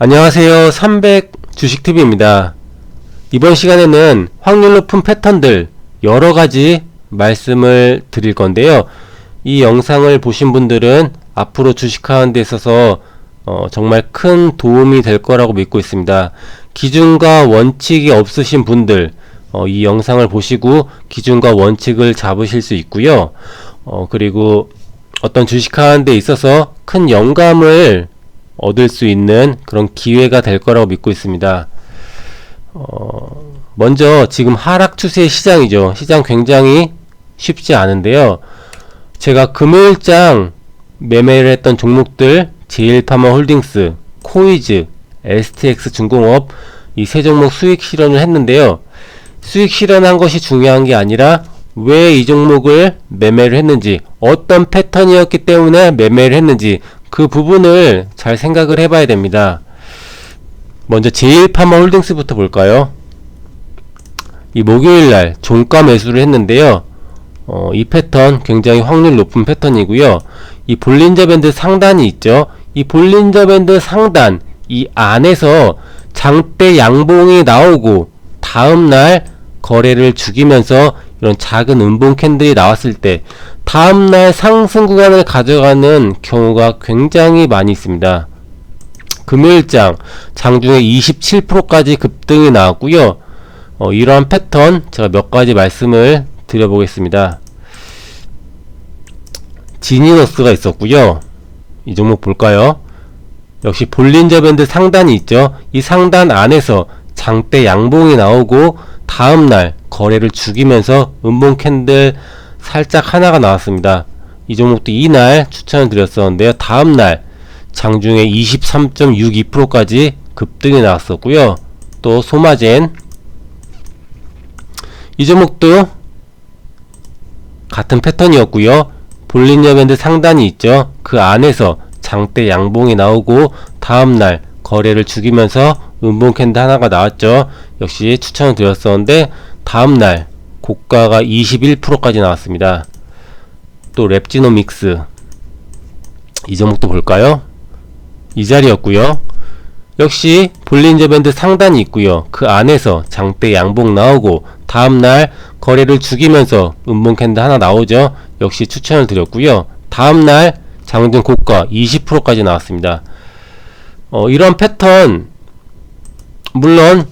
안녕하세요. 300 주식TV입니다. 이번 시간에는 확률 높은 패턴들 여러가지 말씀을 드릴 건데요. 이 영상을 보신 분들은 앞으로 주식하는 데 있어서 정말 큰 도움이 될 거라고 믿고 있습니다. 기준과 원칙이 없으신 분들 이 영상을 보시고 기준과 원칙을 잡으실 수 있고요. 그리고 어떤 주식하는 데 있어서 큰 영감을 얻을 수 있는 그런 기회가 될 거라고 믿고 있습니다. 먼저 지금 하락 추세의 시장이죠. 시장 굉장히 쉽지 않은데요. 제가 금요일장 매매를 했던 종목들 제일파마홀딩스, 코이즈, STX중공업 이 세 종목 수익 실현을 했는데요. 수익 실현한 것이 중요한 게 아니라 왜 이 종목을 매매를 했는지, 어떤 패턴이었기 때문에 매매를 했는지 그 부분을 잘 생각을 해봐야 됩니다. 먼저 제일파마홀딩스부터 볼까요? 이 목요일날 종가 매수를 했는데요. 이 패턴 굉장히 확률 높은 패턴이고요. 이 볼린저 밴드 상단이 있죠. 이 볼린저 밴드 상단 이 안에서 장대 양봉이 나오고 다음날 거래를 죽이면서 이런 작은 음봉 캔들이 나왔을 때 다음날 상승 구간을 가져가는 경우가 굉장히 많이 있습니다. 금요일장 장중에 27%까지 급등이 나왔고요. 이러한 패턴 제가 몇 가지 말씀을 드려보겠습니다. 지니너스가 있었고요. 이 종목 볼까요? 역시 볼린저 밴드 상단이 있죠. 이 상단 안에서 장대 양봉이 나오고 다음날 거래를 죽이면서 음봉 캔들 살짝 하나가 나왔습니다. 이 종목도 이날 추천을 드렸었는데요. 다음날 장중에 23.62%까지 급등이 나왔었고요. 또 소마젠 이 종목도 같은 패턴이었고요. 볼린저 밴드 상단이 있죠. 그 안에서 장대 양봉이 나오고 다음날 거래를 죽이면서 음봉 캔들 하나가 나왔죠. 역시 추천을 드렸었는데 다음날 고가가 21%까지 나왔습니다. 또 랩지노믹스 이 종목도 볼까요? 이 자리였고요. 역시 볼린저 밴드 상단이 있고요. 그 안에서 장대 양봉 나오고 다음날 거래를 죽이면서 음봉 캔들 하나 나오죠. 역시 추천을 드렸고요. 다음날 장중 고가 20%까지 나왔습니다. 이런 패턴, 물론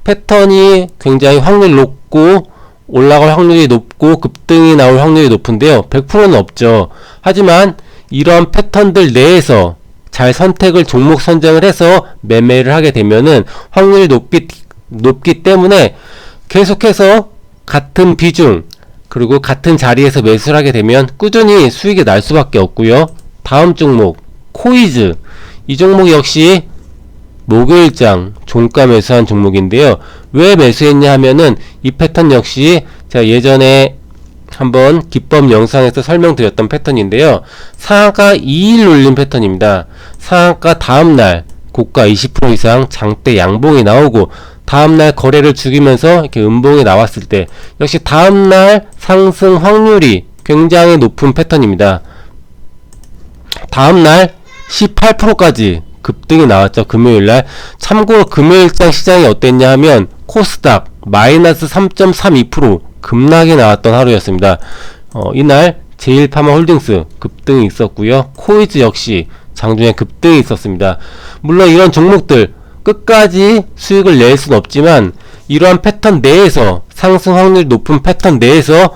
패턴이 굉장히 확률 높고 올라갈 확률이 높고 급등이 나올 확률이 높은데요. 100%는 없죠. 하지만 이런 패턴들 내에서 잘 선택을 종목 선정을 해서 매매를 하게 되면은 확률이 높기 때문에 계속해서 같은 비중 그리고 같은 자리에서 매수를 하게 되면 꾸준히 수익이 날 수밖에 없고요. 다음 종목 코이즈 이 종목 역시 목요일장 종가 매수한 종목인데요. 왜 매수했냐 하면은 이 패턴 역시 제가 예전에 한번 기법 영상에서 설명드렸던 패턴인데요. 상한가 2일 올린 패턴입니다. 상한가 다음날 고가 20% 이상 장대 양봉이 나오고 다음날 거래를 죽이면서 이렇게 음봉이 나왔을 때 역시 다음날 상승 확률이 굉장히 높은 패턴입니다. 다음날 18%까지 급등이 나왔죠. 금요일날. 참고로 금요일장 시장이 어땠냐 하면 코스닥 마이너스 3.32% 급락이 나왔던 하루였습니다. 이날 제일파마홀딩스 급등이 있었고요. 코이즈 역시 장중에 급등이 있었습니다. 물론 이런 종목들 끝까지 수익을 낼 수는 없지만 이러한 패턴 내에서 상승 확률 높은 패턴 내에서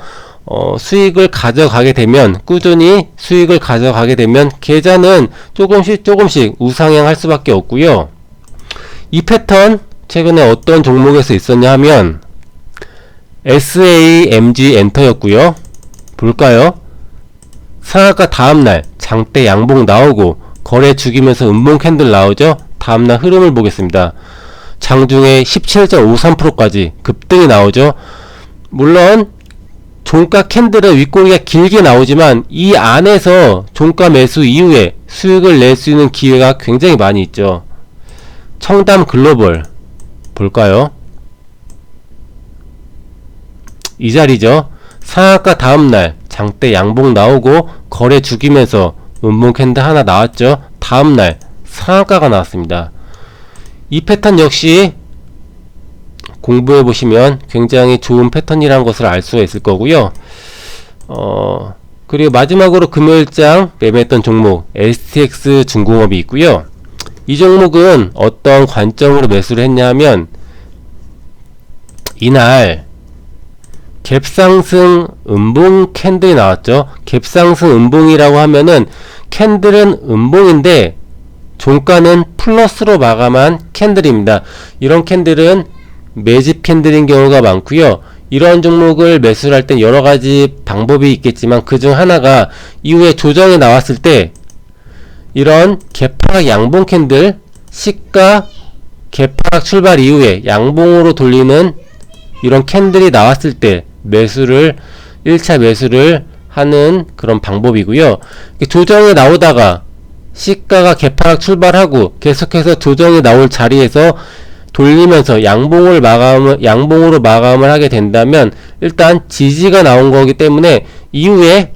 수익을 가져가게 되면 꾸준히 수익을 가져가게 되면 계좌는 조금씩 우상향할 수밖에 없고요. 이 패턴 최근에 어떤 종목에서 있었냐 하면 SAMG 엔터였고요. 볼까요? 상한가 다음날 장대 양봉 나오고 거래 죽이면서 음봉 캔들 나오죠. 다음날 흐름을 보겠습니다. 장중에 17.53%까지 급등이 나오죠. 물론 종가 캔들은 윗꼬리가 길게 나오지만 이 안에서 종가 매수 이후에 수익을 낼 수 있는 기회가 굉장히 많이 있죠. 청담 글로벌 볼까요? 이 자리죠. 상한가 다음날 장대 양봉 나오고 거래 죽이면서 음봉 캔들 하나 나왔죠. 다음날 상한가가 나왔습니다. 이 패턴 역시 공부해 보시면 굉장히 좋은 패턴이라는 것을 알 수가 있을 거고요. 그리고 마지막으로 금요일장 매매했던 종목 STX 중공업이 있고요. 이 종목은 어떤 관점으로 매수를 했냐면, 이날 갭상승 음봉 캔들이 나왔죠. 갭상승 음봉이라고 하면은 캔들은 음봉인데 종가는 플러스로 마감한 캔들입니다. 이런 캔들은 매집 캔들인 경우가 많고요. 이러한 종목을 매수를 할 땐 여러가지 방법이 있겠지만 그 중 하나가 이후에 조정이 나왔을 때 이런 개파락 양봉 캔들, 시가 개파락 출발 이후에 양봉으로 돌리는 이런 캔들이 나왔을 때 매수를 1차 매수를 하는 그런 방법이고요. 조정이 나오다가 시가가 개파락 출발하고 계속해서 조정이 나올 자리에서 돌리면서 양봉으로 마감을 하게 된다면 일단 지지가 나온 거기 때문에 이후에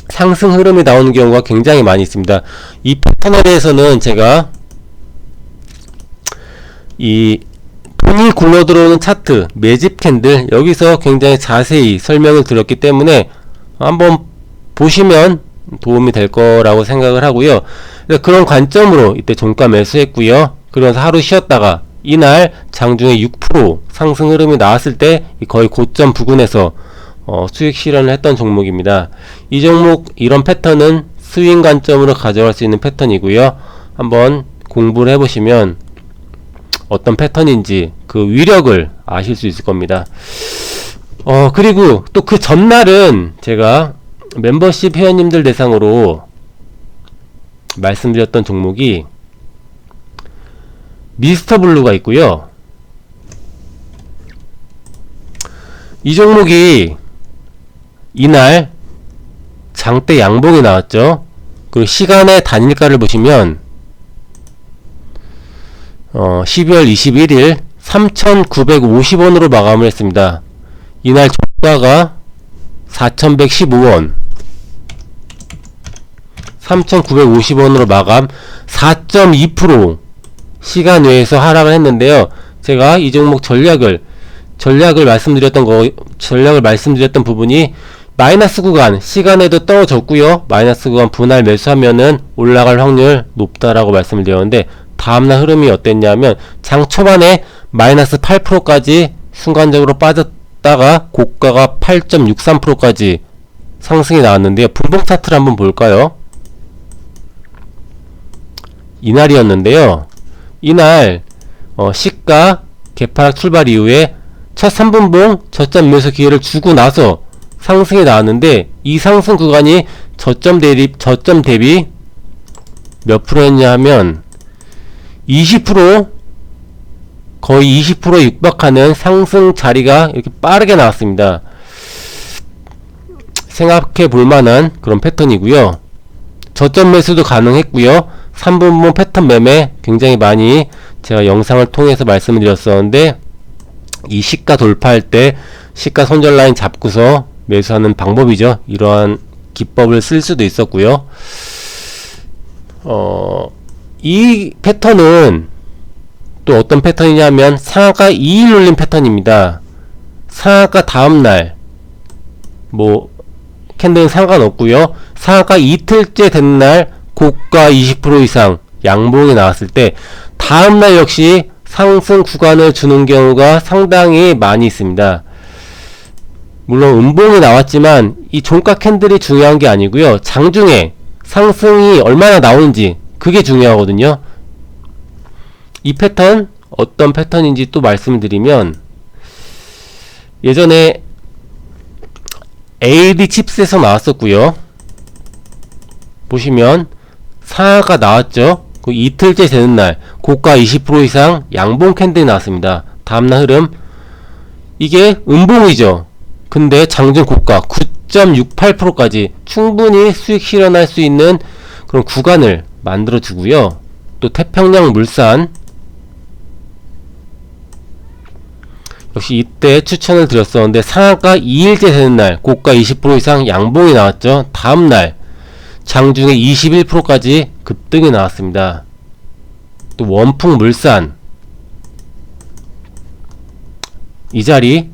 상승 흐름이 나오는 경우가 굉장히 많이 있습니다. 이 패턴에 대해서는 제가 이 돈이 굴러 들어오는 차트, 매집 캔들 여기서 굉장히 자세히 설명을 드렸기 때문에 한번 보시면 도움이 될 거라고 생각을 하고요. 그런 관점으로 이때 종가 매수했고요. 그러면서 하루 쉬었다가 이날 장중에 6% 상승 흐름이 나왔을 때 거의 고점 부근에서 수익 실현을 했던 종목입니다. 이 종목 이런 패턴은 스윙 관점으로 가져갈 수 있는 패턴이고요. 한번 공부를 해보시면 어떤 패턴인지 그 위력을 아실 수 있을 겁니다. 그리고 또 그 전날은 제가 멤버십 회원님들 대상으로 말씀드렸던 종목이 미스터블루가 있고요. 이 종목이 이날 장대 양봉이 나왔죠. 그리고 시간의 단일가를 보시면 12월 21일 3,950원으로 마감을 했습니다. 이날 종가가 4,115원, 3,950원으로 마감, 4.2% 시간 외에서 하락을 했는데요. 제가 이 종목 전략을 말씀드렸던 부분이 마이너스 구간 시간에도 떨어졌고요. 마이너스 구간 분할 매수하면은 올라갈 확률 높다라고 말씀을 드렸는데 다음날 흐름이 어땠냐면 장 초반에 마이너스 8%까지 순간적으로 빠졌다가 고가가 8.63%까지 상승이 나왔는데요. 분봉 차트를 한번 볼까요? 이날이었는데요. 이날 시가 개파락 출발 이후에 첫 3분봉 저점 매수 기회를 주고 나서 상승이 나왔는데 이 상승 구간이 저점 대비 몇 프로였냐 하면 20%, 거의 20%에 육박하는 상승 자리가 이렇게 빠르게 나왔습니다. 생각해 볼 만한 그런 패턴이고요. 저점 매수도 가능했고요. 3분봉 패턴 매매 굉장히 많이 제가 영상을 통해서 말씀을 드렸었는데 이 시가 돌파할 때 시가 손절 라인 잡고서 매수하는 방법이죠. 이러한 기법을 쓸 수도 있었고요. 이 패턴은 또 어떤 패턴이냐면 상한가 2일 올림 패턴입니다. 상한가 다음날 캔들은 상관없고요. 상한가 이틀째 되는 날 고가 20% 이상 양봉이 나왔을 때 다음날 역시 상승 구간을 주는 경우가 상당히 많이 있습니다. 물론 음봉이 나왔지만 이 종가 캔들이 중요한 게 아니고요. 장중에 상승이 얼마나 나오는지 그게 중요하거든요. 이 패턴 어떤 패턴인지 또 말씀을 드리면 예전에 AD 칩스에서 나왔었고요. 보시면 상하가 나왔죠. 그 이틀째 되는 날 고가 20% 이상 양봉 캔들이 나왔습니다. 다음날 흐름 이게 음봉이죠. 근데 장중 고가 9.68%까지 충분히 수익 실현할 수 있는 그런 구간을 만들어 주고요. 또 태평양 물산 역시 이때 추천을 드렸었는데 상한가 2일째 되는 날 고가 20% 이상 양봉이 나왔죠. 다음날 장중에 21%까지 급등이 나왔습니다. 또 원풍물산 이 자리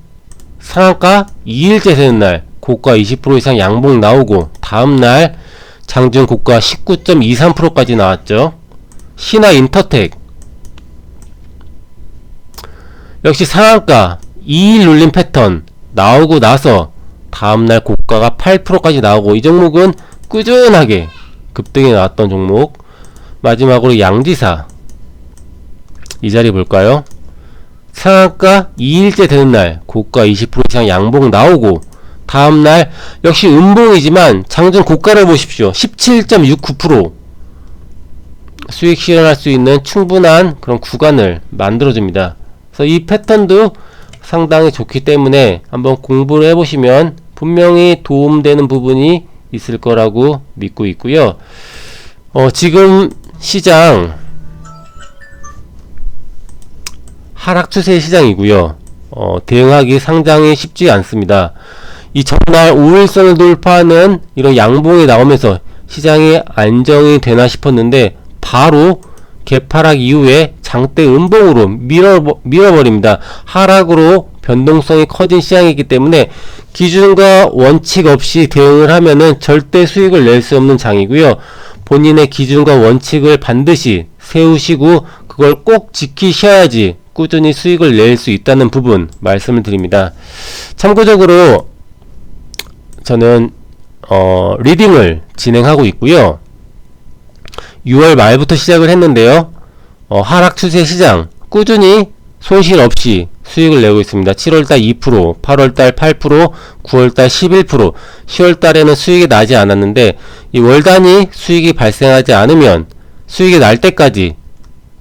상한가 2일째 되는 날 고가 20% 이상 양봉 나오고 다음날 장중 고가 19.23%까지 나왔죠. 신화인터텍 역시 상한가 2일 눌림 패턴 나오고 나서 다음날 고가가 8%까지 나오고, 이 종목은 꾸준하게 급등이 나왔던 종목. 마지막으로 양지사 이 자리 볼까요? 상한가 2일째 되는 날 고가 20% 이상 양봉 나오고 다음날 역시 음봉이지만 장중 고가를 보십시오. 17.69% 수익 실현할 수 있는 충분한 그런 구간을 만들어줍니다. 그래서 이 패턴도 상당히 좋기 때문에 한번 공부를 해보시면 분명히 도움되는 부분이 있을 거라고 믿고 있고요. 지금 시장 하락 추세 시장이고요. 대응하기 상당히 쉽지 않습니다. 이 전날 5일선을 돌파하는 이런 양봉이 나오면서 시장이 안정이 되나 싶었는데 바로 개파락 이후에 장대 음봉으로 밀어버립니다. 하락으로 변동성이 커진 시장이기 때문에 기준과 원칙 없이 대응을 하면은 절대 수익을 낼 수 없는 장이고요. 본인의 기준과 원칙을 반드시 세우시고 그걸 꼭 지키셔야지 꾸준히 수익을 낼 수 있다는 부분 말씀을 드립니다. 참고적으로 저는 리딩을 진행하고 있고요. 6월 말부터 시작을 했는데요. 하락 추세 시장 꾸준히 손실 없이 수익을 내고 있습니다. 7월달 2%, 8월달 8%, 9월달 11%, 10월달에는 수익이 나지 않았는데 이 월단위 수익이 발생하지 않으면 수익이 날 때까지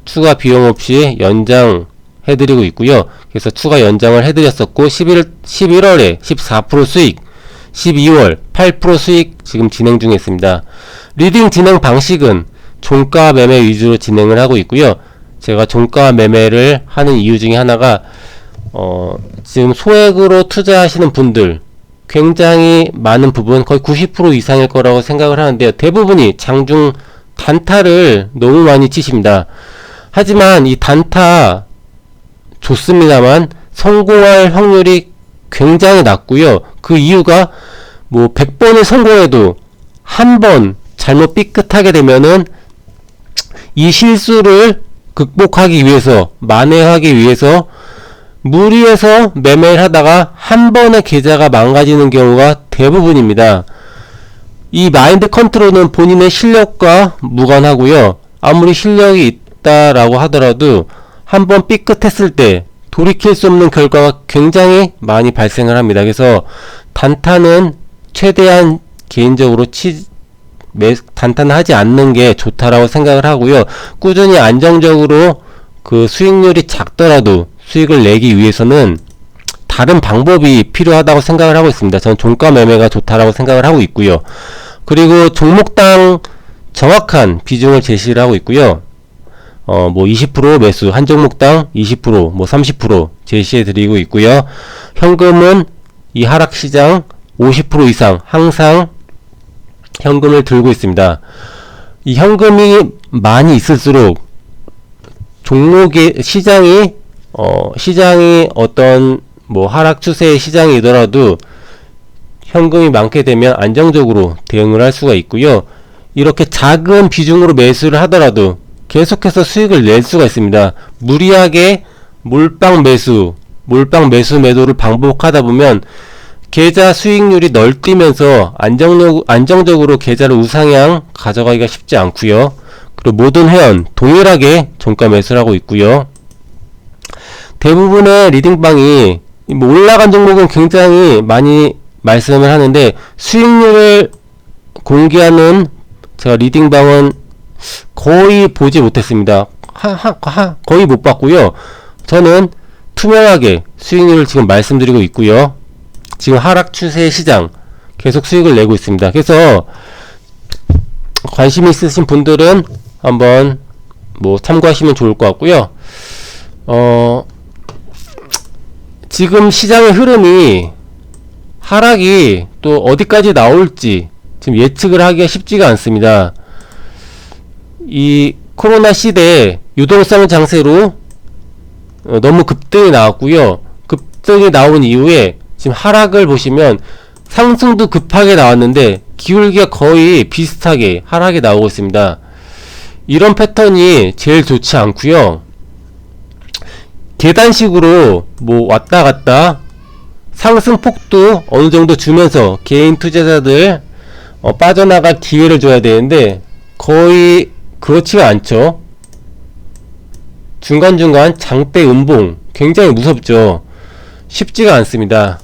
추가 비용 없이 연장해드리고 있고요. 그래서 추가 연장을 해드렸었고 11월에 14% 수익, 12월 8% 수익 지금 진행 중에 있습니다. 리딩 진행 방식은 종가 매매 위주로 진행을 하고 있고요. 제가 종가 매매를 하는 이유 중에 하나가 지금 소액으로 투자하시는 분들 굉장히 많은 부분, 거의 90% 이상일 거라고 생각을 하는데요. 대부분이 장중 단타를 너무 많이 치십니다. 하지만 이 단타 좋습니다만 성공할 확률이 굉장히 낮고요. 그 이유가 뭐 100번을 성공해도 한 번 잘못 삐끗하게 되면은 이 실수를 극복하기 위해서, 만회하기 위해서 무리해서 매매를 하다가 한 번의 계좌가 망가지는 경우가 대부분입니다. 이 마인드 컨트롤은 본인의 실력과 무관하고요. 아무리 실력이 있다라고 하더라도 한 번 삐끗했을 때 돌이킬 수 없는 결과가 굉장히 많이 발생을 합니다. 그래서 단타는 최대한 개인적으로 단타는 하지 않는 게 좋다라고 생각을 하고요. 꾸준히 안정적으로 그 수익률이 작더라도 수익을 내기 위해서는 다른 방법이 필요하다고 생각을 하고 있습니다. 저는 종가 매매가 좋다라고 생각을 하고 있고요. 그리고 종목당 정확한 비중을 제시를 하고 있고요. 뭐 20% 매수, 한 종목당 20%, 뭐 30% 제시해 드리고 있고요. 현금은 이 하락시장 50% 이상 항상 현금을 들고 있습니다. 이 현금이 많이 있을수록 종목의 시장이 어떤 뭐 하락 추세의 시장이더라도 현금이 많게 되면 안정적으로 대응을 할 수가 있고요. 이렇게 작은 비중으로 매수를 하더라도 계속해서 수익을 낼 수가 있습니다. 무리하게 몰빵 매수 매도를 반복하다 보면 계좌 수익률이 널뛰면서 안정적으로 계좌를 우상향 가져가기가 쉽지 않고요. 그리고 모든 회원 동일하게 종가 매수를 하고 있고요. 대부분의 리딩방이 뭐 올라간 종목은 굉장히 많이 말씀을 하는데 수익률을 공개하는 제가 리딩방은 거의 보지 못했습니다. 거의 못 봤고요. 저는 투명하게 수익률을 지금 말씀드리고 있고요. 지금 하락 추세 시장 계속 수익을 내고 있습니다. 그래서 관심 있으신 분들은 한번 뭐 참고하시면 좋을 것 같고요. 지금 시장의 흐름이 하락이 또 어디까지 나올지 지금 예측을 하기가 쉽지가 않습니다. 이 코로나 시대에 유동성 장세로 너무 급등이 나왔고요. 급등이 나온 이후에 지금 하락을 보시면 상승도 급하게 나왔는데 기울기가 거의 비슷하게 하락이 나오고 있습니다. 이런 패턴이 제일 좋지 않고요. 계단식으로 뭐 왔다 갔다 상승폭도 어느 정도 주면서 개인 투자자들 빠져나갈 기회를 줘야 되는데 거의 그렇지가 않죠. 중간중간 장대 음봉 굉장히 무섭죠. 쉽지가 않습니다.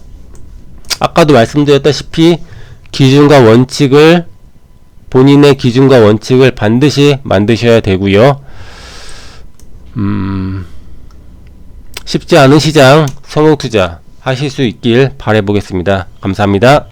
아까도 말씀드렸다시피 기준과 원칙을 본인의 기준과 원칙을 반드시 만드셔야 되고요. 쉽지 않은 시장 성공투자 하실 수 있길 바라보겠습니다. 감사합니다.